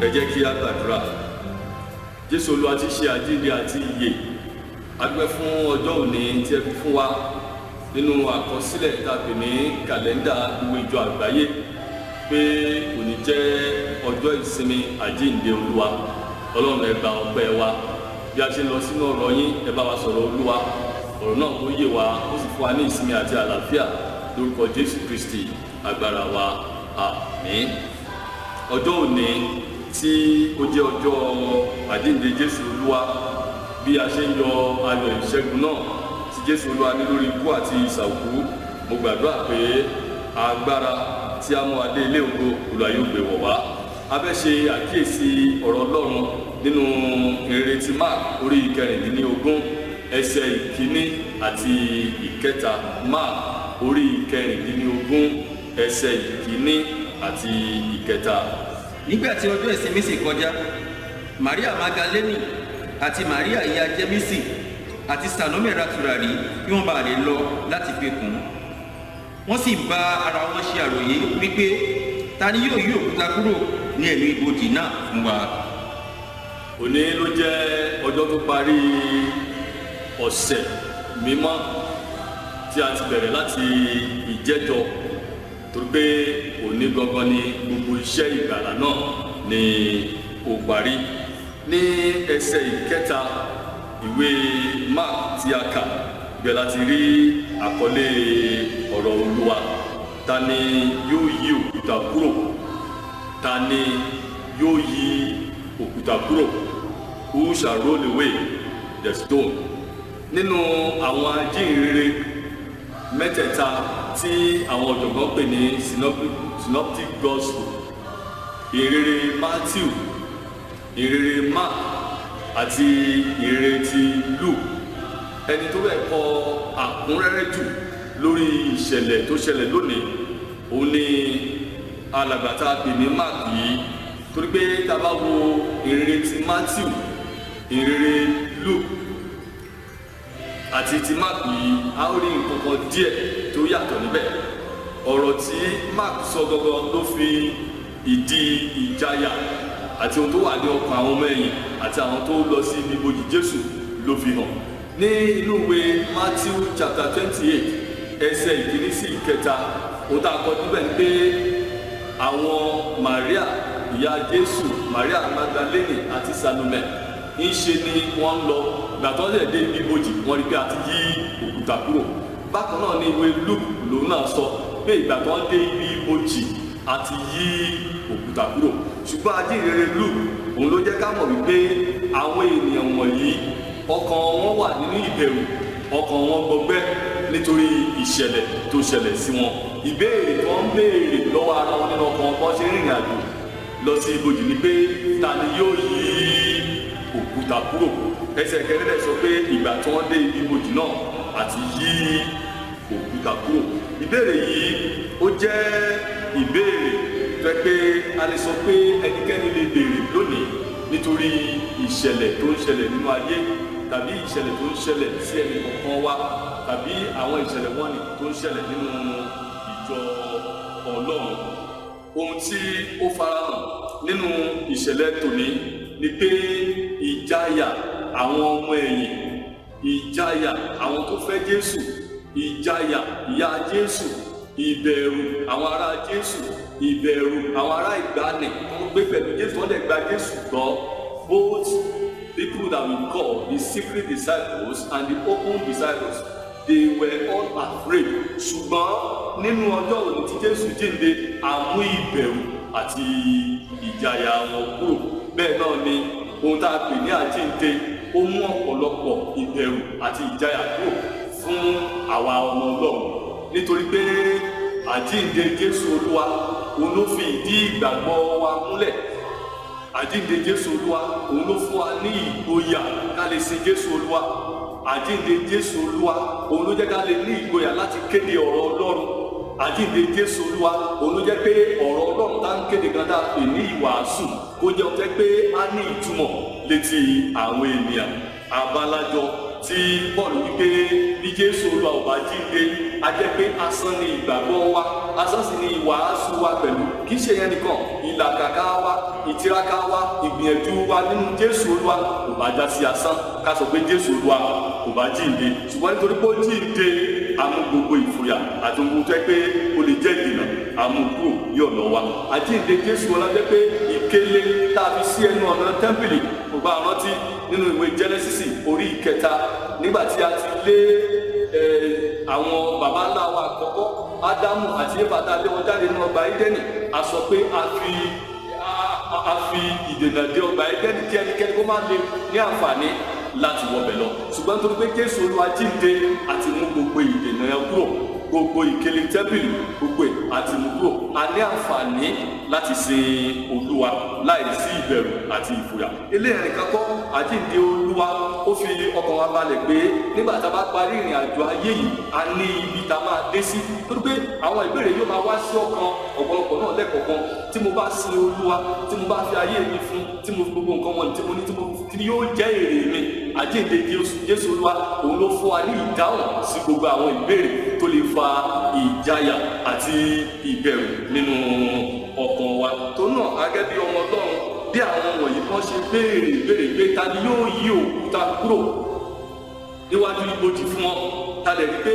Ẹ jẹ́ kí a gbàdúrà. Jésù Olúwa tí ṣe àjíǹde àti ìyè, a dúpẹ́ fún ọjọ́ òní tí ẹ fi fún wa nínú àkọsílẹ̀ tá a pè ní kàlẹ́ndà ìwé ìjọ àgbáyé pé òní jẹ́ ọjọ́ ìsinmi àjíǹde Olúwa. Ọlọ́run ẹ gba ọpẹ́ wa bí a ṣe lọ sínú ọ̀rọ̀ yín, ẹ bá wa sọ̀rọ̀ Olúwa, ọ̀rọ̀ náà kó yé wa, ó sì fún wa ní ìsinmi àti àlàáfíà lórúkọ Jésù Kristi agbára wa, àmín. Ọjọ́ òní tí ó jẹ́ ọjọ́ àjíǹde Jésù Olúwa, bí a ṣe ń yọ ayọ̀ ìṣẹ́gun náà tí Jésù Olúwa ní lórí ikú àti ìsàòkú, mo gbàdúrà pé agbára tí a mú adé ilé ògo Olúwa yóò gbé wọ̀ wá. A fẹ́ ṣe àkíyèsí ọ̀rọ̀ Ọlọ́run nínú ìrere ti Mark orí ìkẹrìndínlógún ẹsẹ̀ ìkíní àti ìkẹta. Mark orí ìkẹrìndínlógún ẹsẹ̀ ìkíní àti ìkẹta. Nígbà tí ọjọ́ ìsinmi sì kọjá, Maria Magdalene àti Maria ìyá Jẹ́mísì àti Salome ra tùràrí kí wọ́n bá lè lọ láti fi kùn. Wọ́n sì bá ara wọn ṣe àròyé wípé ta ni yóò yí òkúta kúrò ní ẹ̀nu ibojì náà fún wa. Òní ló jẹ́ ọjọ́ tó parí ọ̀sẹ̀ mímọ́ tí a ti bẹ̀rẹ̀ láti ìjẹ́jọ́, torí pé òní gangan ni gbogbo iṣẹ́ ìgbàlà náà ni ó parí. Ní ẹsẹ̀ ìkẹta ìwé Mark tí a kà bẹ́ẹ̀ láti rí àkọlé ọ̀rọ̀ Olúwa. Ta ni yóò yí òkúta kúrò? Ta ni yóò yí òkúta kúrò? Who shall roll away the stone? Nínú àwọn ajínrere mẹ́tẹ̀ẹ̀ta tí àwọn ọ̀jọ̀gbọ́n pè ní synoptic gospel, ìrere Matthew, ìrere Mark àti ìrere ti Luke, ẹni tó bẹ̀ kọ àkúnrẹ́rẹ́ jù lórí ìṣẹ̀lẹ̀ tó ṣẹlẹ̀ lónìí òun ni alàgbà tá a pè ní Mark yìí. Torí pé tá a bá wo ìrere ti Matthew, ìrere Luke àti ti Mark yìí, a ó rí nǹkan kan díẹ̀ tó yàtọ̀ níbẹ̀. Ọ̀rọ̀ tí Mark sọ gangan ló fi ìdí ìjayà àti ohun tó wà ní ọkàn àwọn ọmọ ẹ̀yìn àti àwọn tó lọ sí ibi ibojì Jésù ló fi hàn. Ní inú ìwé Matthew chapter 28 ẹsẹ̀ ìkíní sí ìkẹta, ohun tá a kọ níbẹ̀ ni pé àwọn Maria ìyá Jésù, Maria Magdalene àti Salome ń ṣe ni wọ́n ń lọ gbàtọ́ lẹ̀ dé ibi ibojì, wọ́n rí pé a ti yí òkúta kúrò. Bákan náà ni ìwé Luke lòun náà sọ pé ìgbà tó ń dé ibi ibojì a ti yí òkúta kúrò. Ṣùgbọ́n ajínrere Luke òun ló jẹ́ ká mọ̀ wípé àwọn ènìyàn wọ̀nyí ọkàn wọn wà nínú ìbẹ̀rù, ọkàn wọn gbọgbẹ́ nítorí ìṣẹ̀lẹ̀ tó ṣẹlẹ̀ sí wọn. Ìbéèrè tó ń béèrè lọ́wọ́ ara wọn nínú ọkàn wọn ṣe rìnrìn àjò lọ sí ibojì ni pé ta ni yóò yí òkúta kúrò? Ẹsẹ̀ kẹrẹ́lẹ̀ sọ pé ìgbà tí wọ́n dé ibi ibojì náà àti yí òkúta kúrò. Ìbéèrè yìí ó jẹ́ ìbéèrè fẹ́ pé a lè sọ pé ẹnikẹ́ni lè béèrè lónìí nítorí ìṣẹ̀lẹ̀ tó ń ṣẹlẹ̀ nínú ayé, tàbí ìṣẹ̀lẹ̀ tó ń ṣẹlẹ̀ sí ẹnì kọ̀ọ̀kan wa, tàbí àwọn ìṣẹ̀lẹ̀ wọ̀nyí tó ń ṣẹlẹ̀ nínú ìjọ Ọlọ́run. Ohun tí ó farahàn nínú ìṣẹ̀lẹ̀ tòní ni pé ìjáyà àwọn ọmọ ẹ̀yìn, ìjáyà àwọn tó fẹ́ Jésù, ìjáyà ìyá Jésù, ìbẹ̀rù àwọn ará Jésù, ìbẹ̀rù àwọn ará ìgbàanì tó ń gbé pẹ̀lú Jésù, wọ́n dẹ̀ gba Jésù gbọ́. Both people that we call the secret disciples and the open disciples, they were all afraid. Ṣùgbọ́n nínú ọjọ́ òní tí Jésù jíǹde, àmú ìbẹ̀rù àti ìjayà wọn kúrò. Bẹ́ẹ̀ náà ni ohun tá a pè ní àjíǹde ó mú ọ̀pọ̀lọpọ̀ ìbẹ̀rù àti ìjayà kúrò fún àwa ọmọ Ọlọ́run, nítorí pé àjíǹde Jésù Olúwa òun ló fi ìdí ìgbàgbọ́ wa múlẹ̀. Àjíǹde Jésù Olúwa òun ló fún wa ní ìgboyà ká lè sin Jésù Olúwa. Àjíǹde Jésù Olúwa òun ló jẹ́ ká lè ní ìgboyà láti kéde ọ̀rọ̀ Ọlọ́run. Àjíǹde Jésù Olúwa òun ló jẹ́ pé ọ̀rọ̀ Ọlọ́run tá ń kéde kan tá a pè ní ìwàásù kó jẹ́ ọ̀tẹ́ pé á ní ìtumọ̀ létí àwọn ènìyàn. Àbálájọ tí Paul wípé bí Jésù Olúwa ò bá jíǹde a jẹ́ pé asán ni ìgbàgbọ́ wa, asán sì ni ìwàásù wa pẹ̀lú. Kì í ṣe yẹn nìkan, ìlàkàkà wa, ìtiraka wa, ìgbìyànjú wa nínú Jésù Olúwa kò bá já sí asán ká sọ pé Jésù Olúwa kò bá jíǹde. Ṣùgbọ́n nítorí pé ó jíǹde, àmú gbogbo ìfòyà àti ohun tó yẹ pé ó lè jẹ́ ìdènà àmú kúrò ní ọ̀nà wa. Àjíǹde Jésù Olúwa jẹ́ pé ìkélé tá a fi sí ẹnu ọ̀nà tẹ́ḿpìlì kò bá rántí nínú ìwé Jẹ́nẹ́sísì orí 3 nígbà tí a ti lé àwọn baba ńlá wa àkọ́kọ́ Ádámù àti Éfà tá a lé wọn jáde nínú ọgbà Édẹ́nì. A sọ pé a fi ìdènà dé ọgbà Édẹ́nì kí ẹnikẹ́ni kó má lè ní àǹfààní láti wọbẹ̀ lọ. Ṣùgbọ́n nítorí pé Jésù Olúwa jíǹde àti mú gbogbo ìdènà yẹn kúrò, gbogbo ìkélé tẹ́ḿpìlì gbogbo ẹ̀ àti mú kúrò. A ní àǹfààní láti sin Olúwa láì sí ìbẹ̀rù àti ìfòyà. Eléyìí nìkan kọ́, àjíǹde Olúwa ó fi ọkàn wa balẹ̀ pé nígbà tá a bá parí ìrìn àjò ayé yìí a ní ibi tá a máa dé sí. Torí pé àwọn ìbéèrè yóò máa wá sí ọkàn ọ̀pọ̀lọpọ̀ náà lẹ́kọ̀ọ̀kan. Tí mo bá sin Olúwa, tí mo bá fi ayé mi fún, tí mo fi gbogbo nǹkan wọn tí mo ní, tí mo fi kí yóò jẹ́ èrè mi. Àjíǹde Jésù Olúwa òun ló fún wa ní ìdáhùn sí gbogbo àwọn ìbéèrè tó lè fa ìjáyà àti ìbẹ̀rù nínú ọkàn wa. Tó náà gẹ́gẹ́ bí ọmọ Ọlọ́run, bí àwọn wọ̀nyí kan ṣe béèrè pé ta ni yóò yí òkúta kúrò níwájú ibojì fún wọn. Ta lè rí pé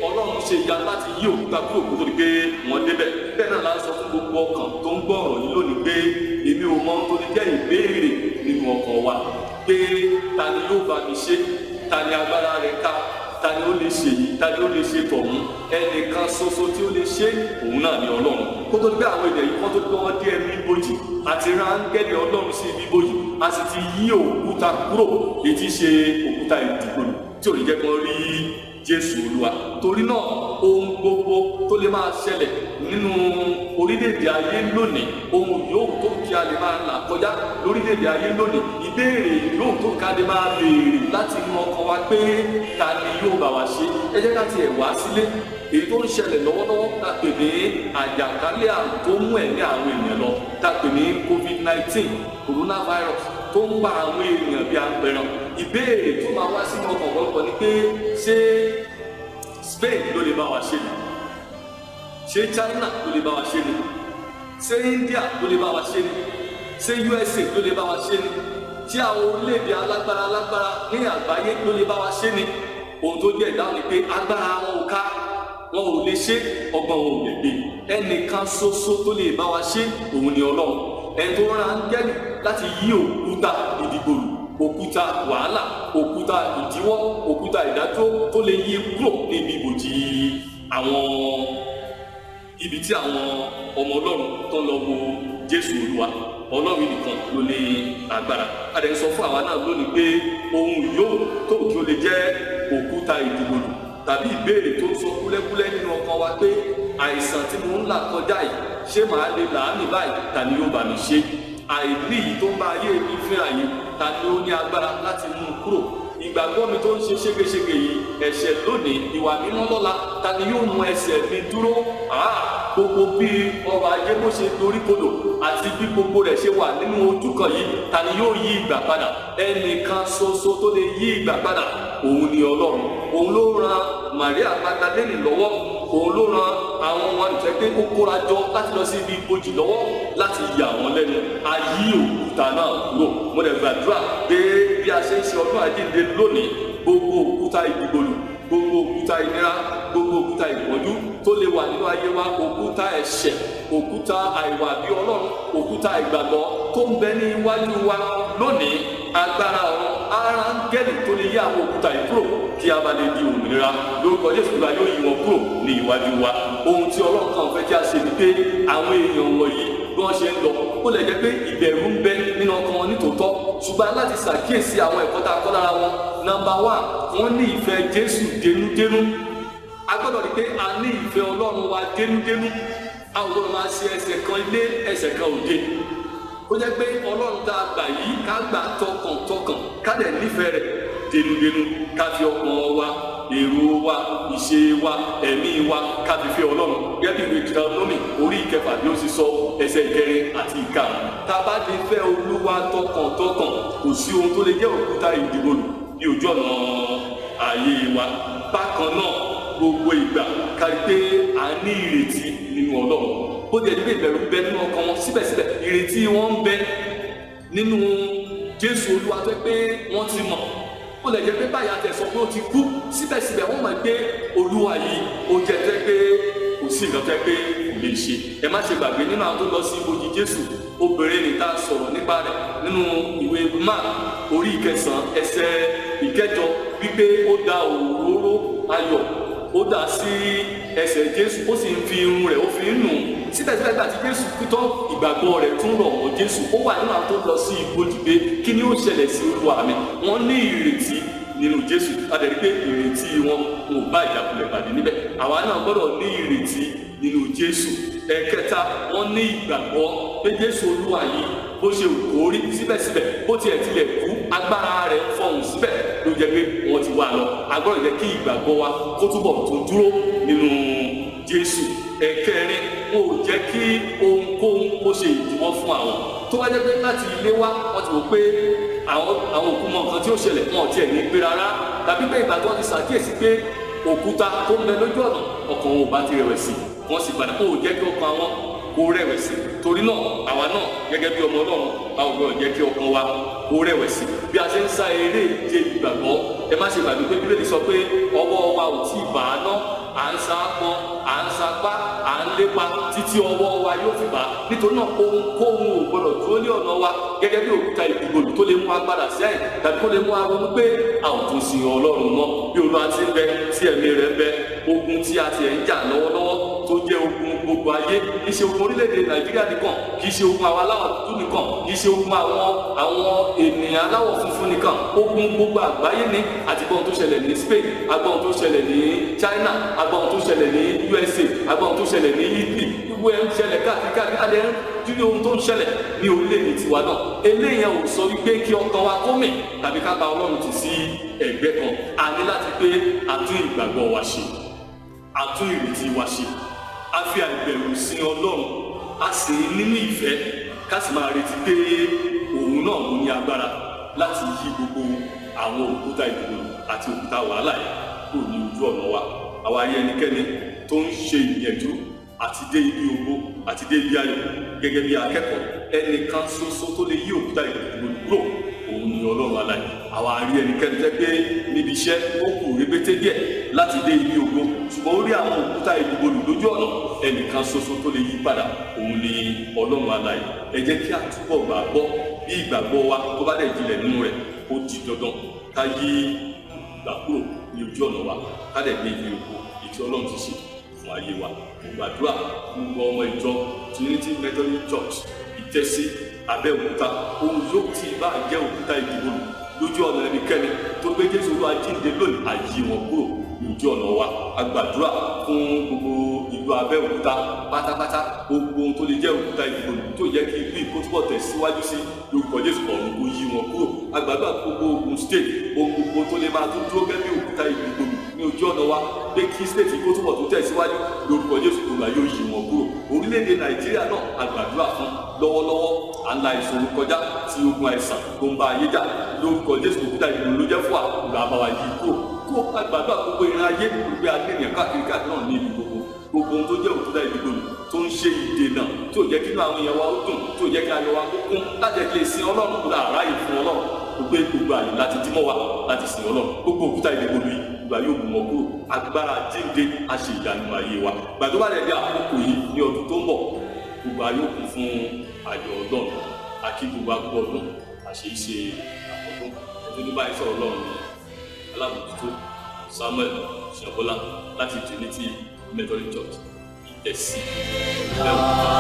Ọlọ́run ṣe ìyá láti yí òkúta kúrò kó tó di pé wọ́n débẹ̀. Bẹ́ẹ̀ náà la sọ fún gbogbo ọkàn tó ń gbọ́ ọ̀rọ̀ yìí lónìí pé èmi ò mọ ohun tó lè jẹ́ ìbéèrè nínú ọkàn wa, pé ta ni yóò bá mi ṣe, ta ni agbára rẹ̀ ká, ta ni ó lè ṣe yìí, ta ni ó lè ṣe tọ̀hún. Ẹnìkan ṣoṣo tí ó lè ṣe òun náà ni Ọlọ́run. Kó tó di pé àwọn ènìyàn yìí kọ́ tó gbé wọn dé ẹnu ibojì àti rán áńgẹ́lì Ọlọ́run sí ibi ibojì, a sì ti yí òkúta kúrò, èyí tí ṣe òkúta ìdìgbòlù tí ò ní jẹ́ kán rí Jésù Olúwa. Torí náà ohun gbogbo tó lè máa ṣẹlẹ̀ nínú orílẹ̀-èdè ayé lónìí, ohun yóò tó kí a lè máa là kọjá lórílẹ̀-èdè ayé lónìí, ìbéèrè yóò tó ká lè máa béèrè láti inú ọkàn wa pé ta ni yóò bá wa ṣe. Ẹ jẹ́ ká tiẹ̀ wá sílé èyí tó ń ṣẹlẹ̀ lọ́wọ́lọ́wọ́ tá a pè ní àjàkálẹ̀ àrùn tó mú ẹ̀mí àwọn ènìyàn lọ, tá a pè ní COVID-19 coronavirus tó ń pa àwọn ènìyàn bí apẹran. Ìbéèrè tó máa wá sínú ọkàn ọ̀pọ̀lọpọ̀ ni pé ṣé Spain ló lè bá wa ṣe ni? Ṣé China ló lè bá wa ṣe ni? Ṣé India ló lè bá wa ṣe ni? Ṣé USA ló lè bá wa ṣe ni? Ṣé àwọn orílẹ̀-èdè alágbára ní àgbáyé ló lè bá wa ṣe ni? Ohun tó jẹ́ ìdáhùn ni pé agbára wọn ò ká, wọn ò lè ṣe, ọgbọ́n wọn ò lè gbé. Ẹnìkan ṣoṣo tó lè bá wa ṣe òun ni Ọlọ́run. Ẹni tó rán áńgẹ́lì láti yí òkúta ìdìgbòlù, òkúta wàhálà, òkúta ìdíwọ́, òkúta ìdádúró tó lè yí kúrò níbi ibojì àwọn ibi tí àwọn ọmọ Ọlọ́run tó ń lọ wo Jésù Olúwa. Ọlọ́run nìkan ló ní agbára. A dẹ̀ ń sọ fún àwa náà lónìí pé ohun yóò tó kí ó lè jẹ́ òkúta ìdìgbòlù tàbí ìbéèrè tó ń sọ kúlẹ́kúlẹ́ nínú ọkàn wa pé àìsàn tí mo ń là kọjá yìí ṣé màá lè là á nì báyìí, ta ni yóò bá mi ṣe? Àìní yìí tó ń bá ayé mi fínra yìí, ta ni ó ní agbára láti mú un kúrò? Ìgbàgbọ́ mi tó ń ṣe ségesège yìí, ẹ̀ṣẹ̀ lónìí, ìwà mímọ́ lọ́la, ta ni yóò mú ẹsẹ̀ mi dúró? Gbogbo bí ọrọ̀ ajé bó ṣe dorí kodò àti bí gbogbo rẹ̀ ṣe wà nínú ojú kan yìí, ta ni yóò yí ìgbà padà? Ẹnìkan ṣoṣo tó lè yí ìgbà padà òun ni Ọlọ́run. Òun ló ran Màríà Magdalene lọ́wọ́, òun ló ran àwọn ọmọ ìfẹ́ pé ó kóra jọ láti lọ sí ibi ibojì lọ́wọ́ láti yà wọ́n lẹ́nu. A yí òkúta náà kúrò. Mo dẹ̀ gbàdúrà pé bí a ṣe ń ṣe ọdún àjíǹde lónìí, gbogbo òkúta ìdìgbòlù, gbogbo òkúta ìnira, gbogbo òkúta ìpọ́njú tó lè wà nínú ayé wa, òkúta ẹ̀ṣẹ̀, òkúta àìwà bí Ọlọ́run, òkúta ìgbàgbọ́ tó ń bẹ ní iwájú wa lónìí, agbára ọ̀run áńgẹ́lì tó lè yí àwọn òkúta yìí kúrò kí a bá lè di òmìnira. Lórúkọ Jésù Olúwa yóò yí wọn kúrò ní iwájú wa. Ohun tí Ọlọ́run kan fẹ́ kí a ṣe ni pé àwọn èèyàn wọ̀nyí bí wọ́n ṣe ń lọ, ó lè jẹ́ pé ìbẹ̀rù ń bẹ nínú ọkàn wọn nítòótọ́, ṣùgbọ́n láti ṣàkíyèsí àwọn ẹ̀kọ́ tá a kọ́ lára wọn. Number 1, wọ́n ní ìfẹ́ Jésù dénúdénú. A gbọ́dọ̀ rí pé a ní ìfẹ́ Ọlọ́run wa dénúdénú. A ò gbọ́dọ̀ máa ṣe ẹsẹ̀ kan ilé ẹsẹ̀ kan òde. Ó jẹ́ pé Ọlọ́run tá a gbà yìí ká gbà tọkàntọkàn, ká dẹ̀ nífẹ̀ẹ́ rẹ̀ dénúdénú, ká fi ọkàn wa, èrò wa, ìṣe wa, ẹ̀mí wa ká fi fẹ́ Ọlọ́run. Gẹ́gẹ́ bí ìwé Deuteronomy orí 6 bí ó ti sọ ẹsẹ̀ 4 àti 5. Tá a bá lè fẹ́ Olúwa tọkàntọkàn, kò sí ohun tó lè jẹ́ òkúta ìdìgbòlù ní ojú ọ̀nà ayé wa. bákan náà gbogbo ìgbà kárí pé a ní ìrètí nínú Ọlọ́run bó ti ẹni pé ìbẹ̀rù ń bẹ nínú ọkàn wọn síbẹ̀síbẹ̀ ìrètí wọn ń bẹ nínú Jésù Olúwa tó pé wọ́n ti mọ̀ ó lè jẹ́ pé báyà tẹ̀ sọ pé ó ti kú síbẹ̀síbẹ̀ wọ́n mọ̀ pé Olúwa yìí ó jẹ́ tẹ́ pé kò sí nǹkan tẹ́ pé kò lè ṣe ẹ má ṣe gbàgbé nínú àwọn tó lọ sí ibojì Jésù obìnrin ní ta sọ̀rọ̀ nípa rẹ̀ nínú ìwé Mark orí 9 ẹsẹ̀ 8 wípé ó da òróró ayọ̀ ó dà sí ẹsẹ̀ Jésù ó sì ń fi irun rẹ̀ ó fi ń nù síbẹ̀síbẹ̀ gbà tí Jésù kú tán ìgbàgbọ́ rẹ̀ tún rọ̀ mọ́ Jésù ó wà nínú àwọn tó lọ sí ibojì pé kí ni ó ṣẹlẹ̀ sí Olúwa mi wọ́n ní ìrètí nínú Jésù adẹ̀rí pé ìrètí wọn kò bá ìjákulẹ̀ pàdé níbẹ̀ àwa náà gbọ́dọ̀ ní ìrètí nínú Jésù ẹ̀kẹta wọ́n ní ìgbàgbọ́ pé Jésù Olúwa yìí bó ṣe òórí síbẹ̀síbẹ̀ bó tiẹ̀ tilẹ̀ kú agbára rẹ̀ fọhùn síbẹ̀ ló jẹ́ pé wọ́n ti wá lọ agbọ́dọ̀ jẹ́ kí ìgbàgbọ́ wa kó túbọ̀ tó dúró nínú Jésù ẹ̀kẹrin wọn ò jẹ́ kí ohunkóhun ó ṣe ìdíwọ́ fún àwọn tó wá jẹ́ pé láti ilé wá wọ́n ti wò pé àwọn òkú mọ nǹkan tí ó ṣẹlẹ̀ wọn ò tiẹ̀ ní gbé rárá tàbí pé ìgbà tí wọ́n ti ṣàkíyèsí pé òkúta tó ń bẹ lójú ọ̀nà ọkàn wọn ò bá ti rẹ̀wẹ̀sì wọ́n sì padà kó jẹ́ kí ọkàn wọn kó rẹ̀wẹ̀sì torí náà àwa náà gẹ́gẹ́ bí ọmọ Ọlọ́run a ò gbọ́dọ̀ jẹ́ kí ọkàn wa kó rẹ̀wẹ̀sì bí a ṣe ń sá eré ìje ìgbàgbọ́ ẹ má ṣe gbàgbé pé Bíbélì sọ pé ọwọ́ wa ò tí ì bà á ná à ń sa pọn à ń sapá à ń lépa títí ọwọ́ wa yóò fi bà á nítorí náà ohunkóhun ò gbọ́dọ̀ dúró ní ọ̀nà wa gẹ́gẹ́ bí òkúta ìdìbòlù tó lè mú agbára sí àyè tàbí tó lè mú aronú pé a ò tún sin Ọlọ́run mọ́ bí Olúwa ti ń bẹ tí ẹ̀mí rẹ̀ ń bẹ ogun tí a ti ẹ̀ ń jà lọ́wọ́lọ́wọ́ tó jẹ́ ogun gbogbo ayé kì í ṣe ogun orílẹ̀-èdè Nàìjíríà nìkan kì í ṣe ogun àwọn aláwọ̀ dúdú nìkan kì í ṣe ogun àwọn ènìyàn aláwọ̀ funfun nìkan ogun gbogbo àgbáyé ni àti gbọ́n tó ṣẹlẹ̀ ní Spain agbọ́n tó ṣẹlẹ̀ ní China agbọ́n tó ṣẹlẹ̀ ní USA agbọ́n tó ṣẹlẹ̀ ní Italy gbogbo ẹ̀ ń ṣẹlẹ̀ káàkiri adé jírí ohun tó ń ṣẹlẹ̀ ní orílẹ̀-èdè tiwa náà eléyìí ò sọ wípé kí ọkàn wa kó mì tàbí ká bá Ọlọ́run tì sí ẹ̀gbẹ́ kan a ní láti pé àtún ìgbàgbọ́ wa ṣe àtún ìrètí wa ṣe a fi àìbẹ̀rù sí Ọlọ́run a sì nínú ìfẹ́ ká sì máa retí pé òun náà ló ní agbára láti yí gbogbo àwọn òkúta ìdìbò àti òkúta wàhálà yìí kúrò ní ojú ọ̀nà wa àwa rí ẹnikẹ́ni tó ń ṣe ìyẹ̀dú àti dé ibi ògo àti dé ibi ayọ̀ gẹ́gẹ́ bí akẹ́kọ̀ọ́ ẹnìkan ṣoṣo tó lè yí òkúta ìdìbò kúrò òun ni Ọlọ́run aláyé àwa rí ẹnikẹ́ni tẹ́ pé níbi iṣẹ́ ó kù rébété díẹ̀ láti dé ibi ògo ṣùgbọ́n ó rí àwọn òkúta ìdìbò lójú ọ̀nà ẹnìkan ṣoṣo tó lè yí padà òun ni Ọlọ́run aláyé ẹ jẹ́ kí a túbọ̀ gbàgbọ́ bí ìgbàgbọ́ wa tó bá dẹ̀ jinlẹ̀ nínú rẹ̀ ó di dandan ká yí ìgbà kúrò ní ojú ọ̀nà wa ká dẹ̀ dé ibi ògo ètò Ọlọ́run ti ṣe fún ayé wa gbàdúrà gbogbo ọmọ ìjọ Trinity Methodist Church Ìtẹ́sí Abẹ́òkúta ohun yóò tí bá jẹ́ òkúta ìdìbò lójú ọ̀nà ẹnikẹ́ni tó gbé Jésù Olúwa jíǹde lónìí àyè wọn kúrò lójú ọ̀nà wa agbàdúrà fún gbogbo ìlú Abẹ́òkúta pátápátá gbogbo ohun tó lè jẹ́ òkúta ìdìbò tó yẹ kí ìlú ìkótópọ̀ tẹ̀síwájú sí lórúkọ Jésù ọ̀run kò yí wọn kúrò agbàdúrà gbogbo Ògùn state gbogbo tó lè máa tó dúró gẹ́gẹ́ bí òkúta ìdìbò ní ojú ọ̀nà wa pé kí state ìkótópọ̀ tó tẹ̀síwájú lórúkọ Jésù Olúwa yóò yí wọn kúrò orílẹ̀-èdè Nàìjíríà náà agbàdúrà fún lọ́wọ́lọ́wọ́ à ń la ìṣòro kọjá tí ogun àìsàn tó ń bá ayé jà lórúkọ Jésù òkúta ìdìbò ló jẹ́ fún àgbà àbáwá yìí kúrò kó agbàdúrà gbogbo ìran ayé gbogbo agbènìyàn káàkiri náà ní ibi gbogbo ohun tó jẹ́ òkúta ìdìbò tó ń ṣe ìdènà tí ò jẹ́ kí àwọn èèyàn wa ó dùn tí ò jẹ́ kí ayọ̀ wa kó kún láti lè sin Ọlọ́run kó dáa ráàyè fún Ọlọ́run gbogbo gbogbo àyè láti dímọ́ wa láti sin Ọlọ́run gbogbo òkúta ìdìbò yìí ìgbà yóò mú wọn kúrò agbára jíǹde á ṣe ìdánù ayé wa ìgbà tó bá lè dé àkókò yìí ní ọdún tó ń bọ̀ gbogbo ayé òkun fún ayọ̀ Ọlọ́run àkí gbogbo agbó ọdún àṣeyíṣe àkọ́dún ẹjọ́ ní báyìí sọ̀rọ̀ Ọlọ́run ní alábòjútó Samuel Ṣẹ̀bọ́lá láti Trinity Methodist Church Ìtẹ́sí Abẹ́òkúta.